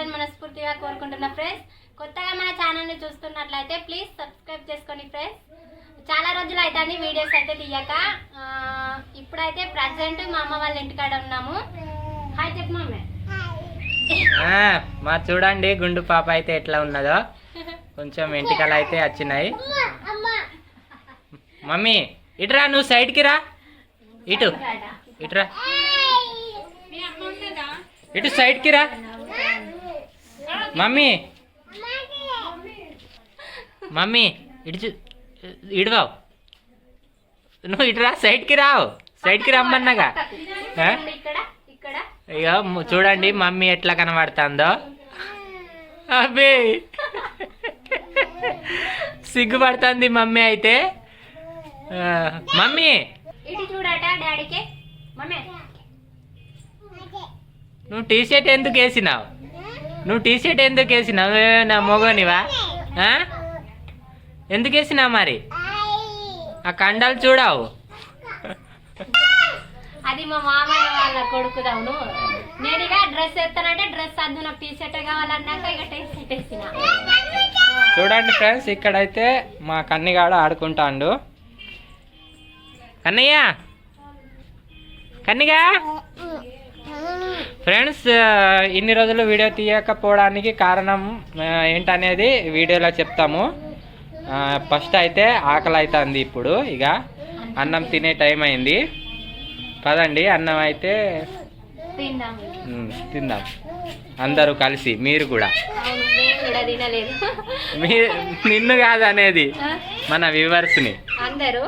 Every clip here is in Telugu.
బాగుండాలని మనస్ఫూర్తిగా కోరుకుంటున్నా ఫ్రెండ్స్. కొత్తగా మన ఛానల్ని చూస్తున్నట్లయితే ప్లీజ్ సబ్స్క్రైబ్ చేసుకోండి ఫ్రెండ్స్. చాలా రోజులు అవుతుంది వీడియోస్ అయితే తీయక. ఇప్పుడైతే ప్రజెంట్ మా అమ్మ వాళ్ళ ఇంటికాడ ఉన్నాము. హాయ్ చెప్పు మమ్మీ. మా చూడండి గుండు పాప అయితే ఎట్లా ఉన్నదో, కొంచెం ఎంటికలు అయితే వచ్చినాయి. మమ్మీ ఇటురా, నువ్వు సైడ్కి రా, ఇటురా, ఇటు సైడ్కి రా. మమ్మీ మమ్మీ ఇటువావు, నువ్వు ఇటురా, సైడ్కి రావు, సైడ్కి రమ్మన్నాగా. ఇక చూడండి మమ్మీ ఎట్లా కనబడుతుందో. అబ్బే సిగ్గుపడుతుంది మమ్మీ అయితే. మమ్మీ చూడట డాడీకి. నువ్వు టీషర్ట్ ఎందుకు వేసినావు? నా మొగనివా? ఎందుకు వేసినావు మరి? ఆ కండాలు చూడావు. అది మా మామయ్య వాళ్ళ కొడుకుదావును. నేను ఇక డ్రెస్ వేస్తానంటే డ్రెస్ అద్దు, నాకు టీ షర్ట్ కావాలన్నాక ఇక టీ షర్ట్ వేసిన. చూడండి ఫ్రెండ్స్, ఇక్కడైతే మా కన్నిగాడు ఆడుకుంటాడు. కన్నిగా ఫ్రెండ్స్, ఇన్ని రోజులు వీడియో తీయకపోవడానికి కారణం ఏంటనేది వీడియోలో చెప్తాము. ఫస్ట్ అయితే ఆకలి అవుతుంది. ఇప్పుడు ఇక అన్నం తినే టైం అయింది. పదండి అన్నం అయితే తిందాం అందరూ కలిసి. మీరు కూడా నిన్ను కాదు అనేది, మన వ్యూవర్స్ని అందరూ.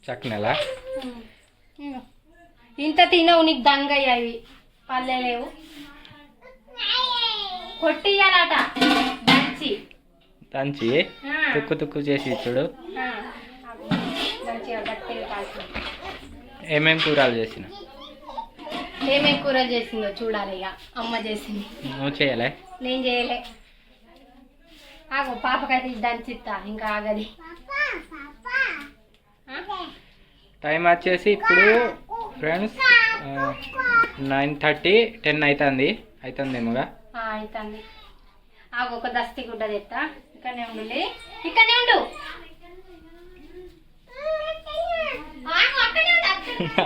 చక్కనలా ఇంత తినవు, నీకు దంగయ్యావి పల్లె లేవు. కొట్టియాలట దంచి తుక్కు చేసి చూడు. ఏమేం కూరలు చేసిన? ఏమేం కూరలు చేసిందో చూడాలి. ఇక అమ్మ చేసింది. నువ్వు చేయలే? నేను చేయలే. ఆగో పాపకైతే దంచిస్తా, ఇంకా ఆగది. టైం వచ్చేసి ఇప్పుడు ఫ్రెండ్స్ 9:30, 10 అవుతుందేమోగా. అవుతుంది. ఆగో ఒక దస్తి గుడ్డ తెస్తా. ఇక్కడనే ఉండు.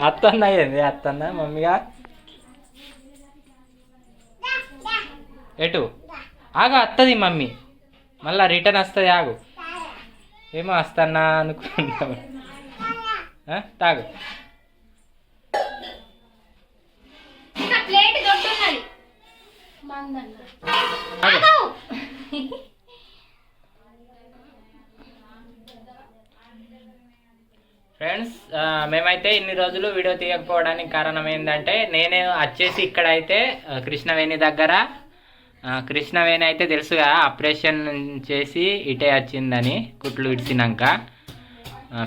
అత్తన్న అయ్యింది. అత్తన్న మమ్మీగా ఎటు ఆగు, వస్తుంది మమ్మీ, మళ్ళా రిటర్న్ వస్తుంది. ఆగు, ఏమో వస్తానా అనుకుంటాము. తాగు. ఫ్రెండ్స్, మేమైతే ఇన్ని రోజులు వీడియో తీయకపోవడానికి కారణం ఏంటంటే, నేనే వచ్చేసి ఇక్కడైతే కృష్ణవేణి దగ్గర, కృష్ణవేణి అయితే తెలుసుగా ఆపరేషన్ చేసి ఇటే వచ్చిందని, కుట్లు ఇడిచినాక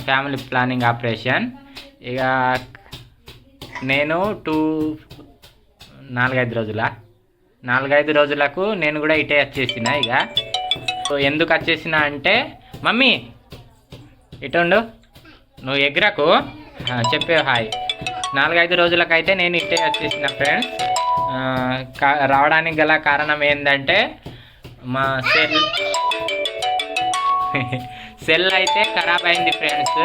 ఫ్యామిలీ ప్లానింగ్ ఆపరేషన్. ఇక నేను 4-5 రోజులకు నేను కూడా ఇటే వచ్చేసిన. ఇక ఎందుకు వచ్చేసిన అంటే, మమ్మీ ఇటుండు, నువ్వు ఎగ్రకు చెప్పే హాయ్. 4-5 రోజులకైతే నేను ఇటే వచ్చేసిన ఫ్రెండ్స్. రావడానికి గల కారణం ఏంటంటే, మా సెల్ అయితే ఖరాబ్ అయింది ఫ్రెండ్స్.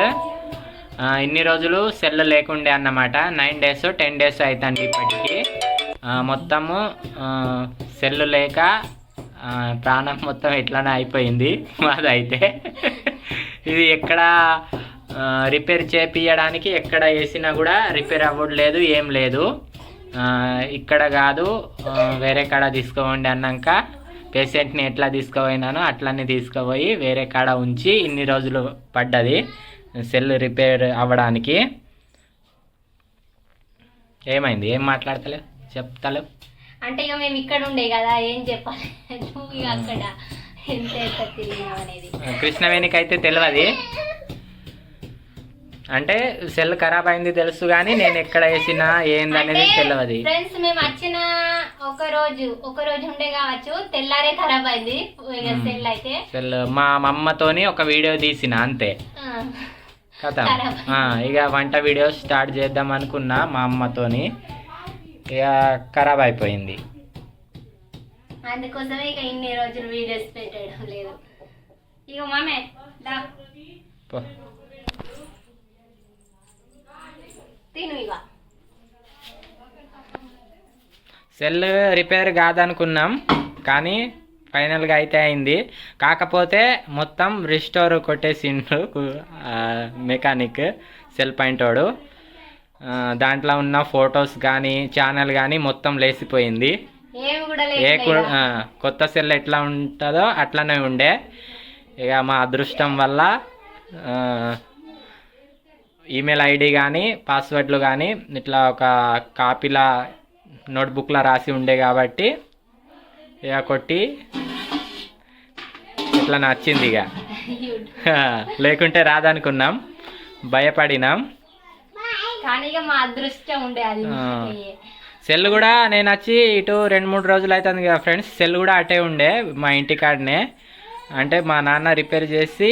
ఇన్ని రోజులు సెల్ లేకుండే అన్నమాట. 9 days 10 days అవుతుంది ఇప్పటికి. మొత్తము సెల్ లేక ప్రాణం మొత్తం ఎట్లానే అయిపోయింది మాదైతే. ఇది ఎక్కడ రిపేర్ చేపియడానికి ఎక్కడ వేసినా కూడా రిపేర్ అవ్వట్లేదు, ఏం లేదు. ఇక్కడ కాదు వేరే కాడ తీసుకోవండి అన్నాక పేషెంట్ని ఎట్లా తీసుకుపోయినానో అట్లనే తీసుకుపోయి వేరే కాడ ఉంచి ఇన్ని రోజులు పడ్డది సెల్ రిపేర్ అవ్వడానికి. ఏమైంది? ఏం మాట్లాడతలేవు, చెప్తలేవు అంటే ఇక మేము ఇక్కడ ఉండే కదా, ఏం చెప్పాలి. నువ్వు ఇక అక్కడ ఎంత తిరిగినావు అనేది కృష్ణవేణికి అయితే తెలియదు. అంటే సెల్ ఖరాబ్ అయింది తెలుసు కానీ నేను ఎక్కడ వేసినా ఏందనేది తెలియదు. ఫ్రెండ్స్ మేము వచ్చిన ఒక రోజు ఉండే కావచ్చు, తెల్లారే ఖరాబ్ అయింది సెల్ అయితే. సెల్ మా అమ్మతోని ఒక వీడియో తీసిన అంతే కదా. ఇక వంట వీడియో స్టార్ట్ చేద్దాం అనుకున్నా మా అమ్మతోని, ఇక ఖరాబ్ అయిపోయింది. అందుకోసమే ఇక ఇన్ని రోజులు వీడియోస్ పెట్టడం లేదు. ఇక మామే దా తిను. ఇక సెల్ రిపేర్ కాదనుకున్నాం కానీ ఫైనల్గా అయితే అయింది. కాకపోతే మొత్తం రిస్టోర్ కొట్టేసిండు మెకానిక్ సెల్ పాయింటోడు. దాంట్లో ఉన్న ఫొటోస్ కానీ ఛానల్ కానీ మొత్తం లేసిపోయింది. కొత్త సెల్ ఎట్లా ఉంటుందో అట్లనే ఉండే. ఇక మా అదృష్టం వల్ల ఈమెయిల్ ఐడి కానీ పాస్వర్డ్లు కానీ ఇట్లా ఒక కాపీలా నోట్బుక్లో రాసి ఉండే కాబట్టి ఇక కొట్టి ఇట్లా నచ్చింది. ఇక లేకుంటే రాదనుకున్నాం, భయపడినాం. కానీ ఇక మా అదృష్టం ఉండే అది. సెల్ కూడా నేను వచ్చి ఇటు 2-3 రోజులు అవుతుంది కదా ఫ్రెండ్స్. సెల్ కూడా అటే ఉండే మా ఇంటికాడనే. అంటే మా నాన్న రిపేర్ చేసి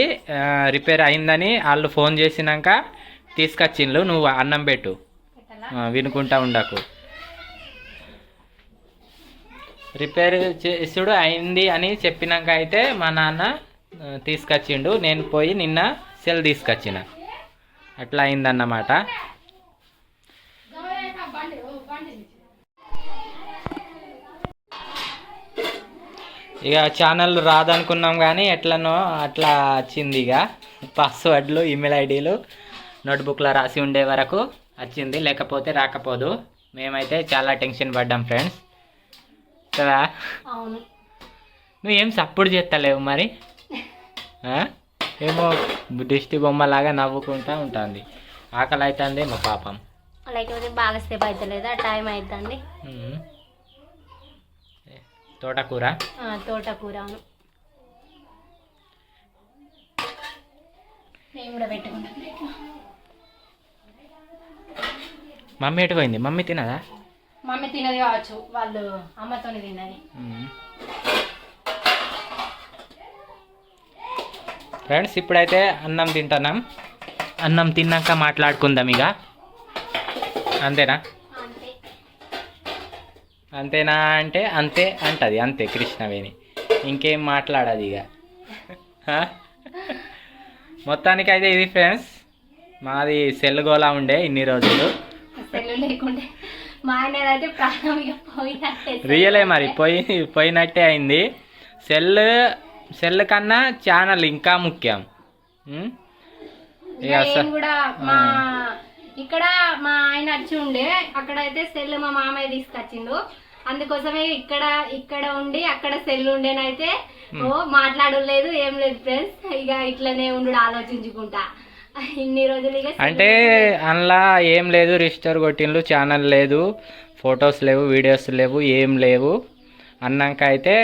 రిపేర్ అయిందని వాళ్ళు ఫోన్ చేసినాక తీసుకొచ్చిండ్రు. నువ్వు అన్నం పెట్టు, వినుకుంటా ఉండకు. రిపేర్ చేసుడు అయింది అని చెప్పినాక అయితే మా నాన్న తీసుకొచ్చిండు. నేను పోయి నిన్న సెల్ తీసుకొచ్చిన. అట్లా అయిందన్నమాట. ఇక ఛానల్ రాదనుకున్నాం కానీ ఎట్లనో అట్లా వచ్చింది. ఇక పాస్వర్డ్లు ఈమెయిల్ ఐడీలు నోట్బుక్లో రాసి ఉండే వరకు వచ్చింది, లేకపోతే రాకపోదు. మేమైతే చాలా టెన్షన్ పడ్డాం ఫ్రెండ్స్ కదా. నువ్వు ఏం సపోర్ట్ చేస్తలేవు మరి, ఏమో దిష్టి బొమ్మలాగా నవ్వుకుంటా ఉంటుంది. ఆకలి అవుతుంది మా పాపం. లేకపోతే బాగా సేపు అవుతలేదా, టైం అవుతుంది. తోటకూర నేను కూడా పెట్టుకున్నా. మమ్మీ ఎటు పోయింది? మమ్మీ తినదా? మమ్మీ తినది కావచ్చు, వాళ్ళు అమ్మతోనే తిన్నది. ఫ్రెండ్స్ ఇప్పుడైతే అన్నం తింటున్నాం. అన్నం తిన్నాక మాట్లాడుకుందాం. ఇక అంతేనా? అంతేనా అంటే అంతే అంటది, అంతే కృష్ణవేణి, ఇంకేం మాట్లాడదు ఇక. మొత్తానికి అయితే ఇది ఫ్రెండ్స్ మాది సెల్ గోలా ఉండే ఇన్ని రోజులు. రియలే మరి పోయినట్టే అయింది. సెల్ కన్నా ఛానల్ ఇంకా ముఖ్యం. ఇక్కడ మా ఆయన వచ్చి ఉండే, అక్కడైతే సెల్ మా మామయ్య తీసుకొచ్చిండు. అందుకోసమే ఇక్కడ ఉండి అక్కడ సెల్ ఉండేనైతే మాట్లాడలేదు, ఏం లేదు ఫ్రెండ్స్. ఇక ఇట్లనే ఉండు ఆలోచించుకుంటా ఇన్ని రోజులు. అంటే అందులో ఏం లేదు, రిజిస్టర్ కొట్టిండ్లు, ఛానల్ లేదు, ఫొటోస్ లేవు, వీడియోస్ లేవు, ఏం లేవు అన్నాక అయితే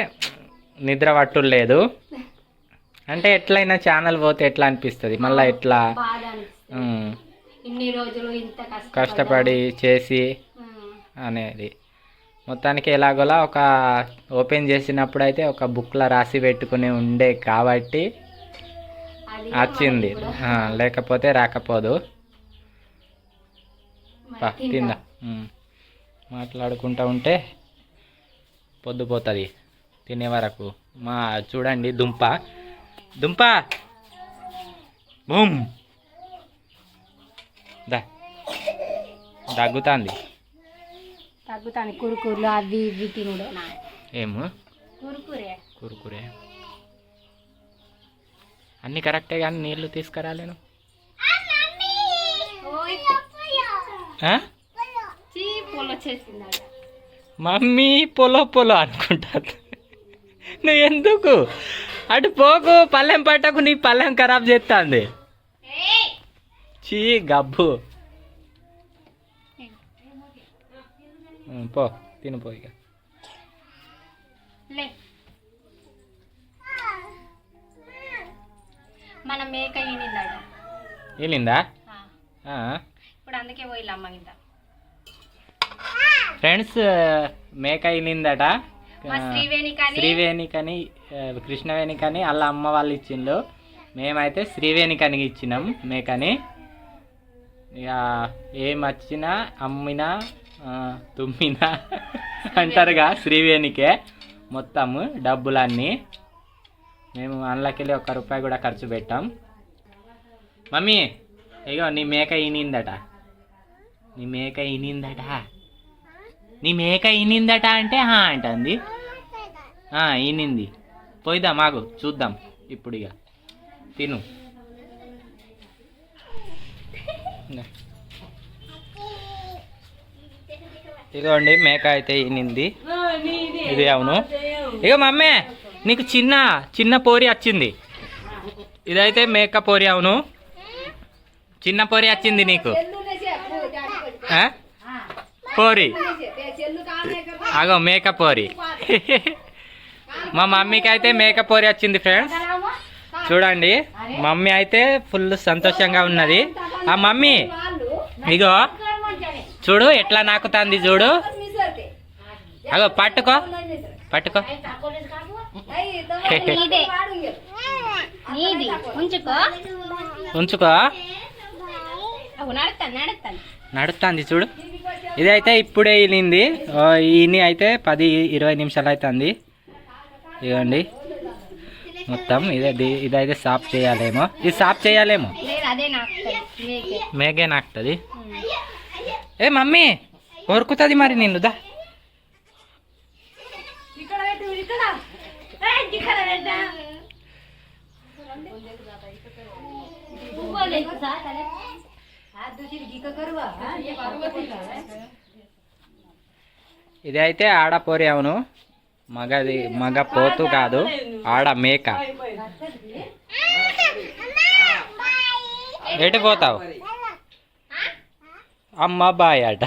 నిద్ర పట్టులేదు. అంటే ఎట్లయినా ఛానల్ పోతే ఎట్లా అనిపిస్తుంది మళ్ళీ, ఎట్లా ఇన్ని రోజులు ఇంత కష్టపడి చేసి అనేది. మొత్తానికి ఎలాగోలా ఒక ఓపెన్ చేసినప్పుడు అయితే ఒక బుక్లో రాసి పెట్టుకుని ఉండే కాబట్టి వచ్చింది, లేకపోతే రాకపోదు. తిందా మాట్లాడుకుంటూ ఉంటే పొద్దుపోతుంది తినే వరకు. చూడండి దుంప బూమ్ దగ్గుతుంది. కురుకురులు అవి ఇవి తినడు. ఏమో కురుకురే అన్నీ కరెక్టే కానీ నీళ్ళు తీసుకురాలేను. మమ్మీ పొలో అనుకుంటారు. నువ్వు ఎందుకు అటు పోకు, పల్లెం పట్టకు, నీ పల్లెం ఖరాబ్ చేస్తుంది. చీ గబ్బు పో తినిపో. ఇక మన మేక వెళ్ళిందా? ఇప్పుడు అందుకే పోయిల్లు అమ్మ ఇంత ఫ్రెండ్స్ మేక అయినిందట మా శ్రీవేణికని కృష్ణవేణికని అలా అమ్మ వాళ్ళు ఇచ్చిండ్రు. మేమైతే శ్రీవేణికని ఇచ్చినాం మేకని. ఇక ఏం వచ్చినా అమ్మినా తుమ్మినా అంటారుగా శ్రీవేణికే మొత్తము డబ్బులన్నీ. మేము అందులోకెళ్ళి ₹1 కూడా ఖర్చు పెట్టాం. మమ్మీ ఇగో నీ మేక ఈనిందట అంటే అంటుంది. ఈనింది. పోయిద్దాం మాకు చూద్దాం ఇప్పుడు. ఇక తిను. ఇదిగోండి మేక అయితే ఈనింది. ఇది అవును. ఇక మమ్మీ నీకు చిన్న పోరి వచ్చింది. ఇదైతే మేక పోరి. అవును చిన్న పోరి వచ్చింది నీకు. పోరి అగో మేక పోరి. మా మమ్మీకి అయితే మేక పోరి వచ్చింది ఫ్రెండ్స్. చూడండి మమ్మీ అయితే ఫుల్ సంతోషంగా ఉన్నది. ఆ మమ్మీ ఇగో చూడు ఎట్లా నాకుతాంది చూడు. అగో పట్టుకో ఉంచుకో. నడుస్తుంది చూడు. ఇదైతే ఇప్పుడే ఈనింది. ఈని అయితే 10-20 నిమిషాలు అవుతుంది. ఇదిగోండి మొత్తం ఇదైతే సాఫ్ చేయాలేమో. ఇది సాఫ్ చేయాలేమో. మేకే నాకుతుంది. ఏ మమ్మీ కొరుకుతుంది మరి నిన్ను. దా ఇది అయితే ఆడపోరి. అవును మగ పోతు కాదు, ఆడ మేక. ఎటు పోతావు? అమ్మ బాయ్ అట.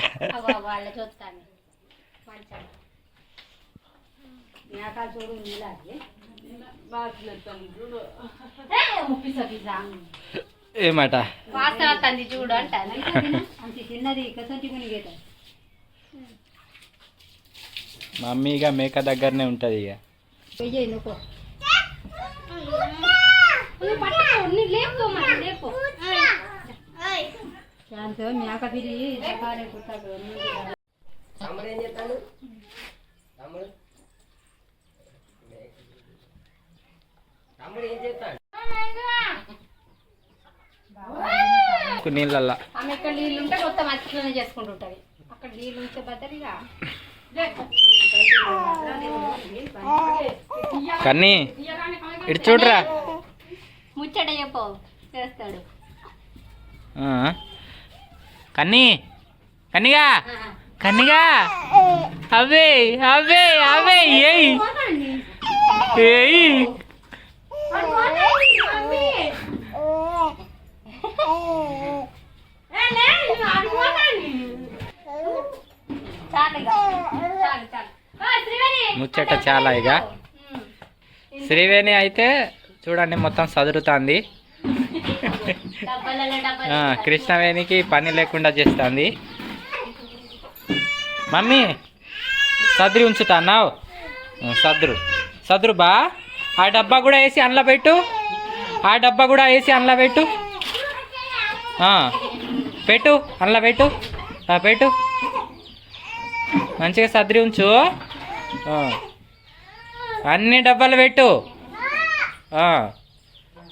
ఏమాట చూడు అంటాను. మమ్మీగా మేక దగ్గరనే ఉంటది. ఇక మేక పిల్లి నీళ్ళల్లో ఆమె ఇక్కడ నీళ్ళు ఉంటే మొత్తం అట్లనే చేసుకుంటుంటది. అక్కడ నీళ్ళు ఉంటే బద్దలిగా కన్నీ ఇటు చూడరా. ముచ్చట చెప్పు చేస్తాడు. కన్నిగా అవే ఏయ్ ముచ్చట చాలా. ఇక శ్రీవేణి అయితే చూడండి మొత్తం సదురుతుంది. కృష్ణవేణికి పని లేకుండా చేస్తుంది. మమ్మీ సద్రి ఉంచుతాన్నావు. సదురు బా. ఆ డబ్బా కూడా వేసి అందులో పెట్టు. అందులో పెట్టు. మంచిగా సద్రి ఉంచు. అన్ని డబ్బాలు పెట్టు.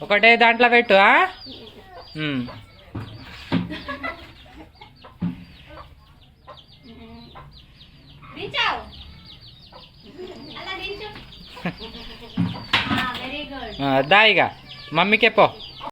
ఒకటే దాంట్లో పెట్టు. దా ఇక మమ్మీకే పో.